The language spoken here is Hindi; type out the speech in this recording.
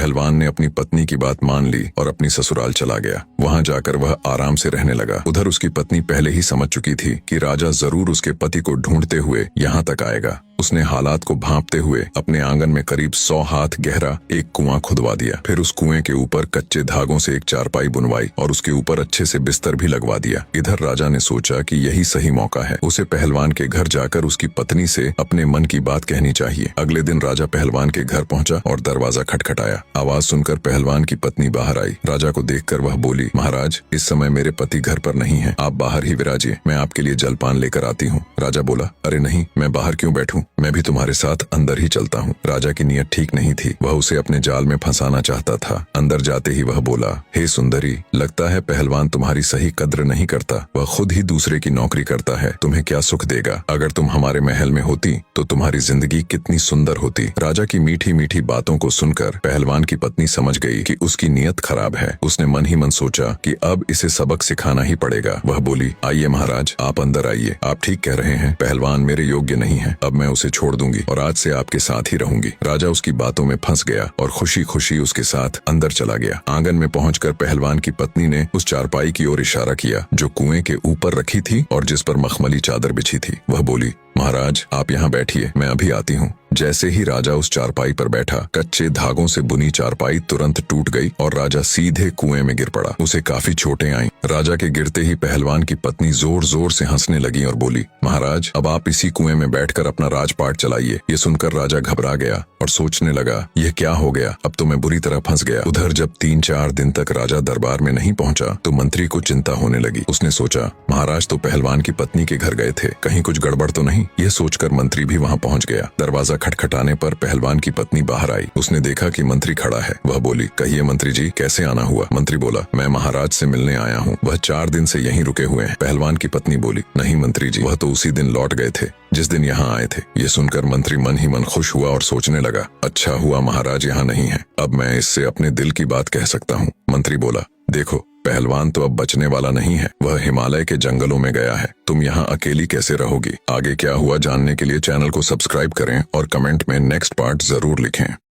पहलवान ने अपनी पत्नी की बात मान ली और अपनी ससुराल चला गया। वहां जाकर वह आराम से रहने लगा। उधर उसकी पत्नी पहले ही समझ चुकी थी कि राजा जरूर उसके पति को ढूंढते हुए यहाँ तक आएगा। उसने हालात को भांपते हुए अपने आंगन में करीब 100 हाथ गहरा एक कुआं खुदवा दिया। फिर उस कुएं के ऊपर कच्चे धागों से एक चारपाई बुनवाई और उसके ऊपर अच्छे से बिस्तर भी लगवा दिया। इधर राजा ने सोचा कि यही सही मौका है, उसे पहलवान के घर जाकर उसकी पत्नी से अपने मन की बात कहनी चाहिए। अगले दिन राजा पहलवान के घर पहुंचा और दरवाजा खटखटाया। आवाज सुनकर पहलवान की पत्नी बाहर आई। राजा को देखकर वह बोली, महाराज, इस समय मेरे पति घर पर नहीं है, आप बाहर ही विराजिए, मैं आपके लिए जलपान लेकर आती हूँ। राजा बोला, अरे नहीं, मैं बाहर क्यों बैठूं, मैं भी तुम्हारे साथ अंदर ही चलता हूँ। राजा की नीयत ठीक नहीं थी, वह उसे अपने जाल में फंसाना चाहता था। अंदर जाते ही वह बोला, हे सुंदरी, लगता है पहलवान तुम्हारी सही कद्र नहीं करता, वह खुद ही दूसरे की नौकरी करता है, तुम्हें क्या सुख देगा। अगर तुम हमारे महल में होती तो तुम्हारी जिंदगी कितनी सुंदर होती। राजा की मीठी मीठी बातों को सुनकर पहलवान की पत्नी समझ गई कि उसकी नीयत खराब है। उसने मन ही मन सोचा कि अब इसे सबक सिखाना ही पड़ेगा। वह बोली, आइए महाराज, आप अंदर आइए, आप ठीक कह रहे हैं, पहलवान मेरे योग्य नहीं है, अब मैं उसे छोड़ दूंगी और आज से आपके साथ ही रहूंगी। राजा उसकी बातों में फंस गया और खुशी खुशी उसके साथ अंदर चला गया। आंगन में पहुंचकर पहलवान की पत्नी ने उस चारपाई की ओर इशारा किया जो कुएं के ऊपर रखी थी और जिस पर मखमली चादर बिछी थी। वह बोली, महाराज, आप यहाँ बैठिए, मैं अभी आती हूँ। जैसे ही राजा उस चारपाई पर बैठा, कच्चे धागों से बुनी चारपाई तुरंत टूट गई और राजा सीधे कुएं में गिर पड़ा। उसे काफी चोटें आईं। राजा के गिरते ही पहलवान की पत्नी जोर जोर से हंसने लगी और बोली, महाराज, अब आप इसी कुएं में बैठकर अपना राजपाट चलाइए। ये सुनकर राजा घबरा गया और सोचने लगा, यह क्या हो गया, अब तो मैं बुरी तरह फंस गया। उधर जब 3-4 दिन तक राजा दरबार में नहीं पहुंचा तो मंत्री को चिंता होने लगी। उसने सोचा, महाराज तो पहलवान की पत्नी के घर गए थे, कहीं कुछ गड़बड़ तो नहीं। यह सोचकर मंत्री भी वहां पहुंच गया। दरवाजा खटखटाने पर पहलवान की पत्नी बाहर आई। उसने देखा कि मंत्री खड़ा है। वह बोली, कहिए मंत्री जी, कैसे आना हुआ। मंत्री बोला, मैं महाराज से मिलने आया हूँ, वह 4 दिन से यहीं रुके हुए हैं। पहलवान की पत्नी बोली, नहीं मंत्री जी, वह तो उसी दिन लौट गए थे जिस दिन यहाँ आए थे। ये सुनकर मंत्री मन ही मन खुश हुआ और सोचने लगा, अच्छा हुआ महाराज यहाँ नहीं है, अब मैं इससे अपने दिल की बात कह सकता हूँ। मंत्री बोला, देखो, पहलवान तो अब बचने वाला नहीं है, वह हिमालय के जंगलों में गया है, तुम यहाँ अकेली कैसे रहोगी। आगे क्या हुआ जानने के लिए चैनल को सब्सक्राइब करें और कमेंट में नेक्स्ट पार्ट जरूर लिखें।